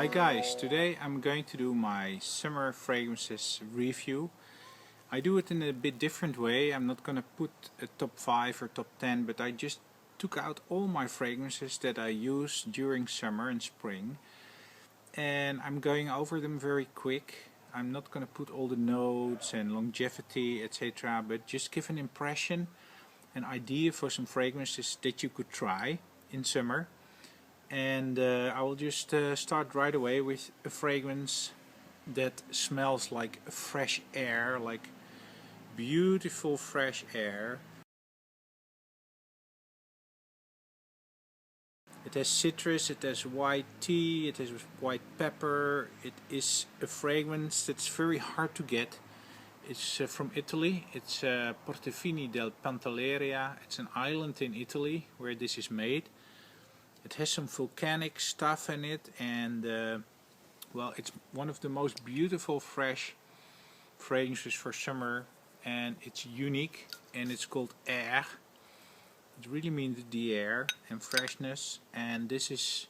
guys, today I'm going to do my summer fragrances review. I do it in a bit different way. I'm not gonna put a top 5 or top 10, but I just took out all my fragrances that I use during summer and spring, and I'm going over them very quick. I'm not gonna put all the notes and longevity, etc., but just give an impression, an idea for some fragrances that you could try in summer. And I will just start right away with a fragrance that smells like fresh air, like beautiful fresh air. It has citrus, it has white tea, it has white pepper. It is a fragrance that's very hard to get. It's from Italy. It's Portofino del Pantelleria. It's an island in Italy where this is made. It has some volcanic stuff in it, and well, it's one of the most beautiful fresh fragrances for summer, and it's unique, and it's called Air. It really means the air and freshness, and this is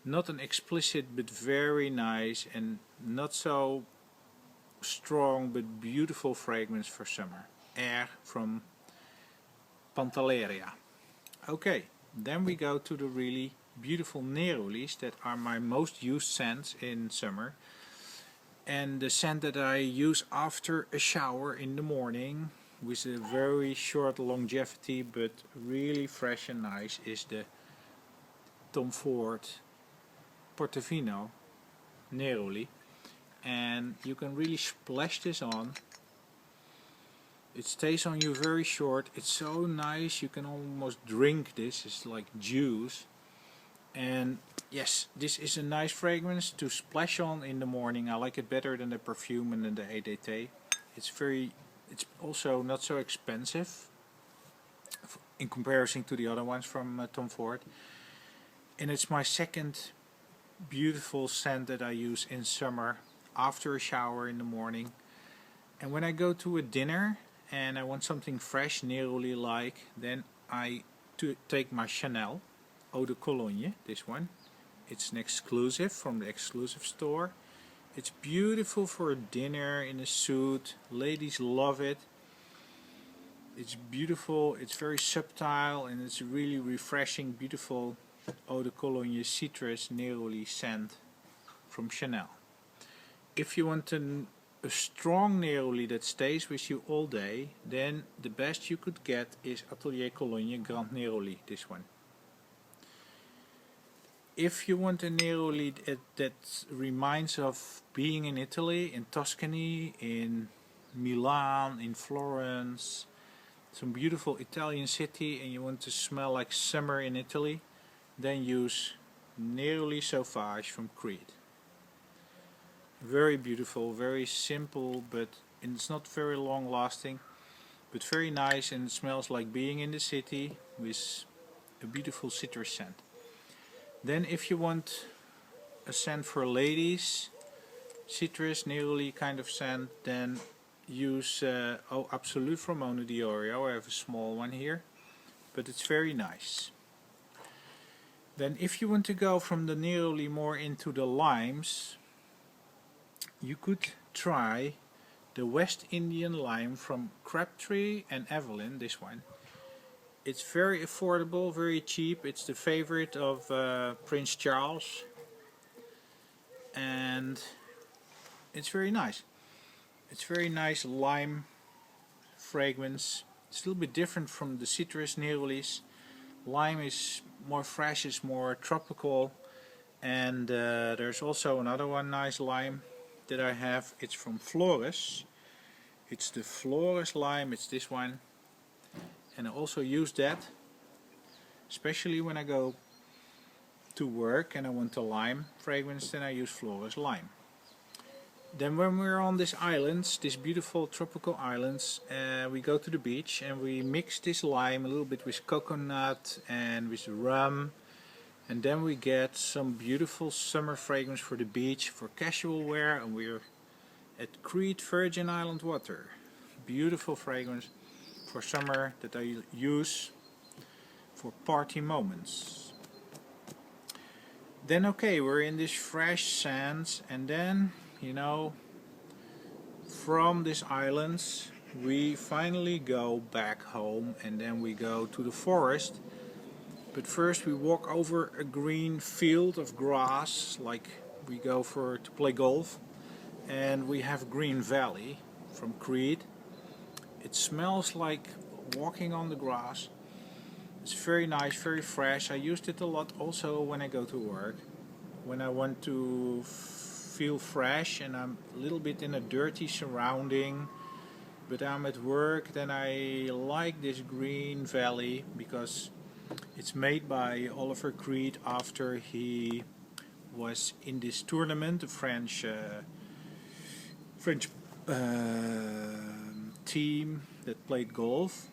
not an explicit but very nice and not so strong but beautiful fragrance for summer. Air from Pantelleria. Okay, then we go to the really beautiful Nerolis that are my most used scents in summer, and the scent that I use after a shower in the morning with a very short longevity but really fresh and nice is the Tom Ford Portofino Neroli. And you can really splash this on. It stays on you very short. It's so nice, you can almost drink this. It's like juice. And yes, this is a nice fragrance to splash on in the morning. I like it better than the perfume and than the EDT. It's also not so expensive in comparison to the other ones from Tom Ford. And it's my second beautiful scent that I use in summer after a shower in the morning. And when I go to a dinner and I want something fresh, Neroli like, then I take my Chanel Eau de Cologne, this one. It's an exclusive from the exclusive store. It's beautiful for a dinner in a suit. Ladies love it. It's beautiful, it's very subtle, and it's a really refreshing, beautiful Eau de Cologne citrus Neroli scent from Chanel. If you want a strong Neroli that stays with you all day, then the best you could get is Atelier Cologne Grand Neroli, this one. If you want a Neroli that reminds of being in Italy, in Tuscany, in Milan, in Florence, some beautiful Italian city, and you want to smell like summer in Italy, then use Neroli Sauvage from Creed. Very beautiful, very simple, but it's not very long lasting, but very nice, and it smells like being in the city with a beautiful citrus scent. Then if you want a scent for ladies, citrus, Neroli kind of scent, then use Eau Absolue from Mona Diorio. I have a small one here, but it's very nice. Then if you want to go from the Neroli more into the limes, you could try the West Indian lime from Crabtree and Evelyn, this one. It's very affordable, very cheap. It's the favorite of Prince Charles, and it's very nice. It's very nice lime fragrance. It's a little bit different from the citrus Nerolis. Lime is more fresh, it's more tropical, and there's also another one nice lime that I have. It's from Flores. It's the Flores lime, it's this one, and I also use that especially when I go to work and I want a lime fragrance, then I use Flores lime. Then when we're on these islands, these beautiful tropical islands, we go to the beach and we mix this lime a little bit with coconut and with rum, and then we get some beautiful summer fragrance for the beach, for casual wear, and we're at Creed Virgin Island Water. Beautiful fragrance for summer that I use for party moments. Then okay, we're in this fresh sands, and then, you know, from these islands we finally go back home, and then we go to the forest. But first we walk over a green field of grass, like we go for to play golf, and we have Green Valley from Crete. It smells like walking on the grass. It's very nice, very fresh. I used it a lot also when I go to work. When I want to feel fresh and I'm a little bit in a dirty surrounding, but I'm at work, then I like this Green Valley because it's made by Oliver Crete after he was in this tournament, the French team that played golf,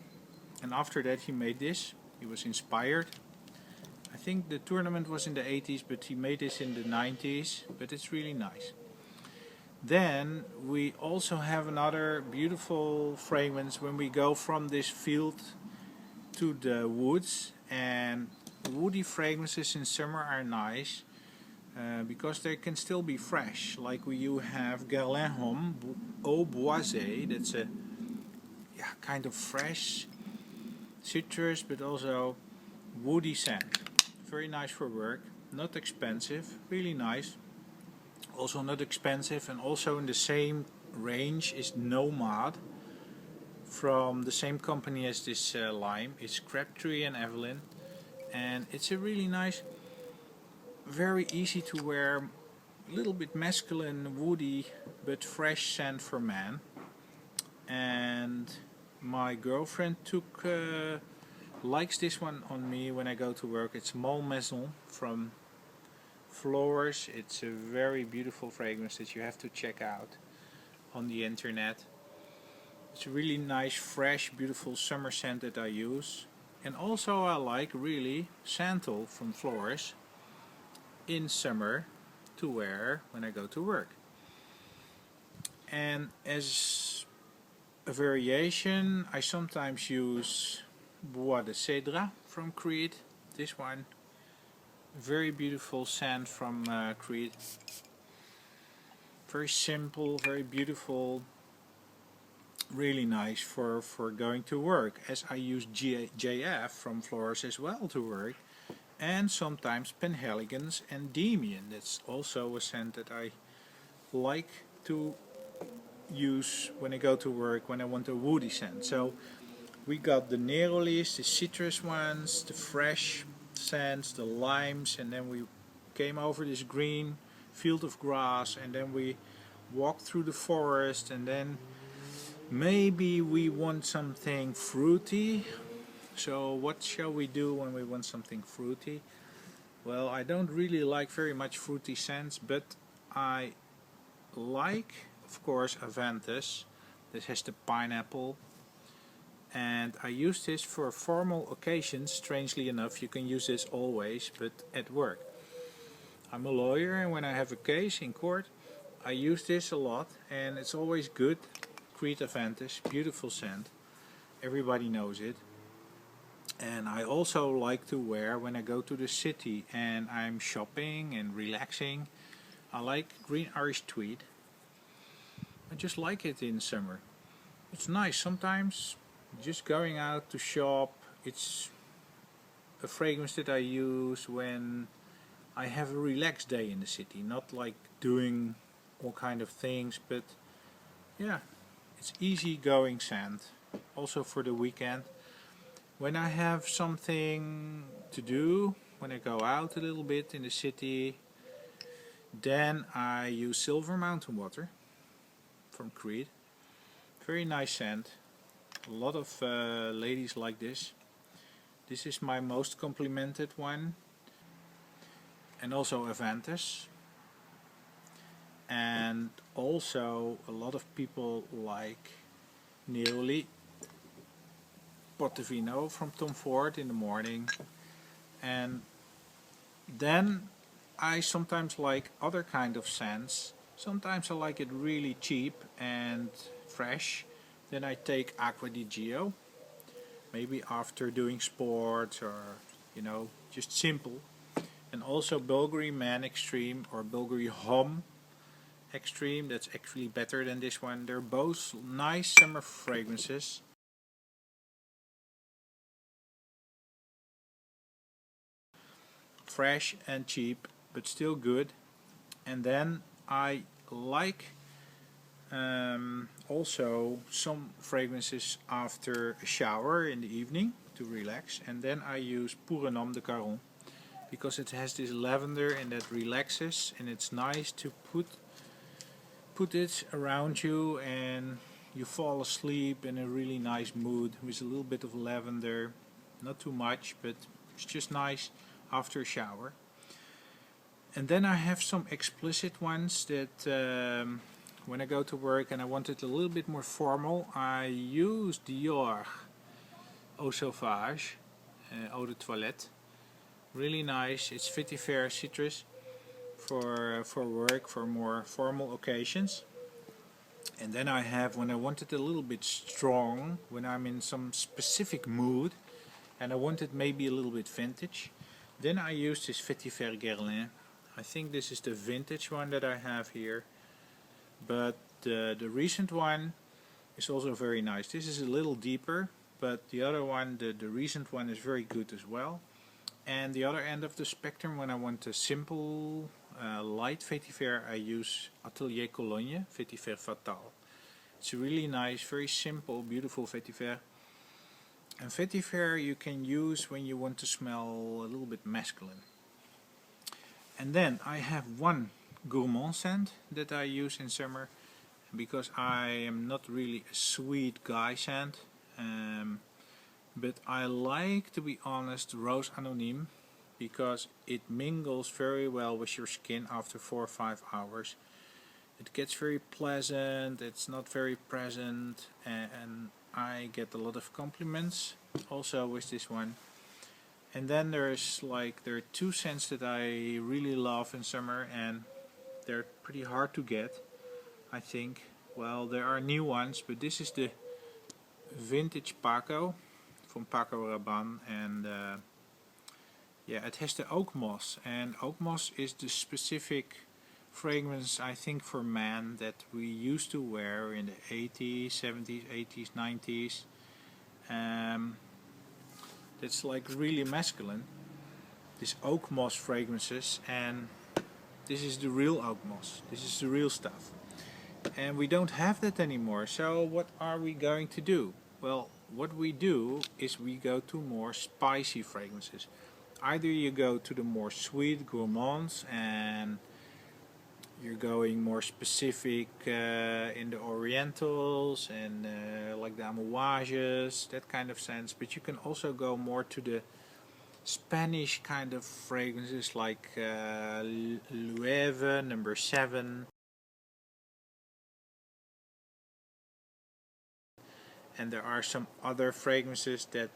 and after that he made this. He was inspired. I think the tournament was in the 80s, but he made this in the 90s, but it's really nice. Then we also have another beautiful fragrance when we go from this field to the woods, and woody fragrances in summer are nice because they can still be fresh. Like you have Guerlain Homme Au Boisé, that's a kind of fresh citrus but also woody scent. Very nice for work, not expensive, really nice. Also not expensive, and also in the same range is Nomad from the same company as this lime. It's Crabtree and Evelyn, and it's a really nice, very easy to wear, a little bit masculine, woody but fresh scent for men. And my girlfriend likes this one on me when I go to work. It's Malmaison from Flowers. It's a very beautiful fragrance that you have to check out on the internet. It's a really nice, fresh, beautiful summer scent that I use. And also I like really Santal from Flowers in summer to wear when I go to work. And as a variation, I sometimes use Bois de Cèdre from Crete. This one, very beautiful scent from Crete. Very simple, very beautiful, really nice for going to work, as I use JF from Flowers as well to work, and sometimes Penhaligon's and Demian. That's also a scent that I like to use when I go to work when I want a woody scent. So we got the Nerolis, the citrus ones, the fresh scents, the limes, and then we came over this green field of grass, and then we walked through the forest, and then maybe we want something fruity. So what shall we do when we want something fruity? Well, I don't really like very much fruity scents, but I like, of course, Aventus. This has the pineapple, and I use this for formal occasions. Strangely enough, you can use this always, but at work. I'm a lawyer, and when I have a case in court, I use this a lot, and it's always good. Crete Aventus, beautiful scent. Everybody knows it. And I also like to wear when I go to the city and I'm shopping and relaxing. I like Green Irish Tweed. I just like it in summer. It's nice. Sometimes just going out to shop, it's a fragrance that I use when I have a relaxed day in the city, not like doing all kind of things, but yeah, it's easy going scent. Also for the weekend. When I have something to do, when I go out a little bit in the city, then I use Silver Mountain Water from Crete. Very nice scent. A lot of ladies like this. This is my most complimented one. And also Aventus. And also a lot of people like Neoli Portofino from Tom Ford in the morning. And then I sometimes like other kind of scents. Sometimes I like it really cheap and fresh. Then I take Acqua di Gio, maybe after doing sports or just simple. and also Bulgari Man Extreme or Bulgari Homme Extreme. That's actually better than this one. They're both nice summer fragrances. Fresh and cheap, but still good. And then I like also some fragrances after a shower in the evening to relax. And then I use Pour un Homme de Caron, because it has this lavender and that relaxes, and it's nice to put it around you and you fall asleep in a really nice mood with a little bit of lavender, not too much, but it's just nice after a shower. And then I have some explicit ones that when I go to work and I want it a little bit more formal, I use Dior Eau Sauvage Eau de Toilette. Really nice. It's Vetiver Citrus for work, for more formal occasions. And then I have, when I want it a little bit strong, when I'm in some specific mood and I want it maybe a little bit vintage, then I use this Vetiver Guerlain. I think this is the vintage one that I have here, but the recent one is also very nice. This is a little deeper, but the other one, the recent one, is very good as well. And the other end of the spectrum, when I want a simple light vetiver, I use Atelier Cologne Vetiver Fatal. It's a really nice, very simple, beautiful vetiver. And vetiver you can use when you want to smell a little bit masculine. And then I have one gourmand scent that I use in summer, because I am not really a sweet guy scent. But I like, to be honest, Rose Anonyme, because it mingles very well with your skin after 4 or 5 hours. It gets very pleasant, it's not very present, and I get a lot of compliments also with this one. And then there are two scents that I really love in summer, and they're pretty hard to get, I think. Well, there are new ones, but this is the Vintage Paco from Paco Rabanne, and yeah, it has the oak moss, and oak moss is the specific fragrance, I think, for men that we used to wear in the 80s, 70s, 80s, 90s. It's like really masculine, this oak moss fragrances, and this is the real oak moss, this is the real stuff. And we don't have that anymore, so what are we going to do? Well, what we do is we go to more spicy fragrances. Either you go to the more sweet gourmands and you're going more specific in the orientals and like the amouages, that kind of sense, but you can also go more to the Spanish kind of fragrances like Loewe number 7. And there are some other fragrances that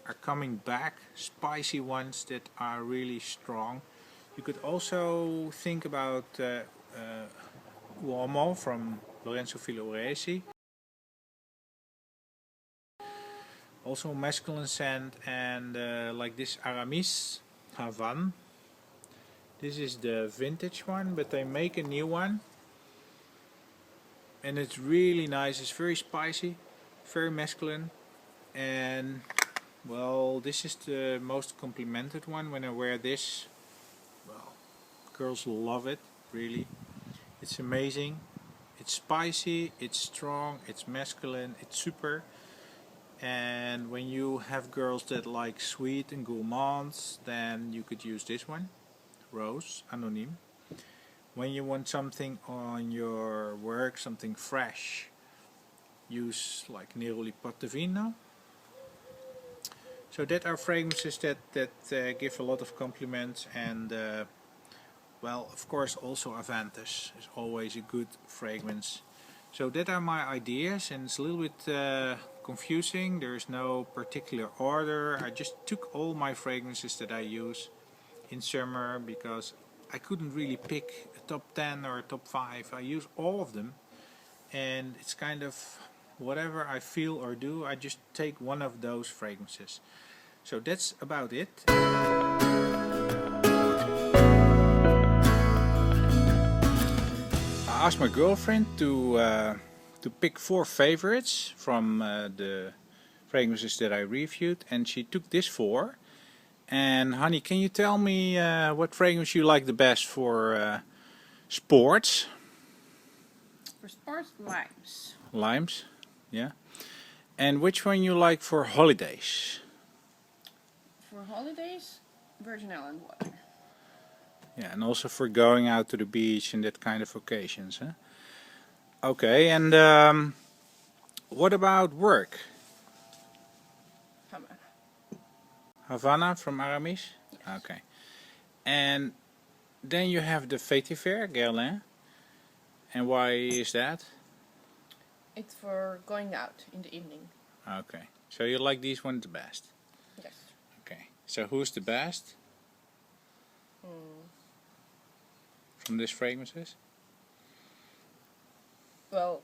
are coming back, spicy ones that are really strong. You could also think about Uomo from Lorenzo Villoresi. Also masculine scent, and like this Aramis Havane. This is the vintage one, but they make a new one. And it's really nice, it's very spicy, very masculine, and well, this is the most complimented one. When I wear this, well, girls love it, really. It's amazing, it's spicy, it's strong, it's masculine, it's super. And when you have girls that like sweet and gourmands, then you could use this one, Rose Anonyme. When you want something on your work, something fresh, use like Neroli Portofino. So that are fragrances that give a lot of compliments, and well, of course also Avantis is always a good fragrance. So that are my ideas, and it's a little bit confusing. There is no particular order. I just took all my fragrances that I use in summer because I couldn't really pick a top 10 or a top 5. I use all of them, and it's kind of whatever I feel or do, I just take one of those fragrances. So that's about it. I asked my girlfriend to pick 4 favorites from the fragrances that I reviewed, and she took this 4. And honey, can you tell me what fragrance you like the best for sports? For sports, limes. Limes, yeah. And which one you like for holidays? For holidays, Virgin Island water. Yeah, and also for going out to the beach and that kind of occasions, huh? Okay, and what about work? Havana. Havana from Aramis? Yes. Okay. And then you have the Vetiver Guerlain. And why is that? It's for going out in the evening. Okay. So you like these ones the best? Yes. Okay. So who's the best from these fragrances? Well,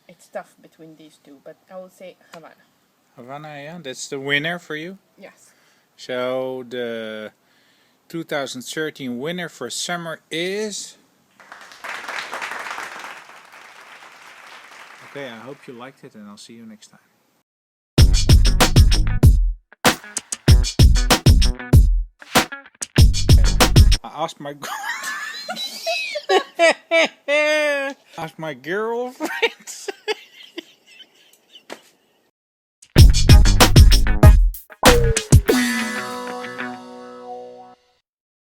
it's tough between these two, but I will say Havana. Havana, yeah? That's the winner for you? Yes. So the 2013 winner for summer is... Okay, I hope you liked it, and I'll see you next time. I asked my asked my girlfriend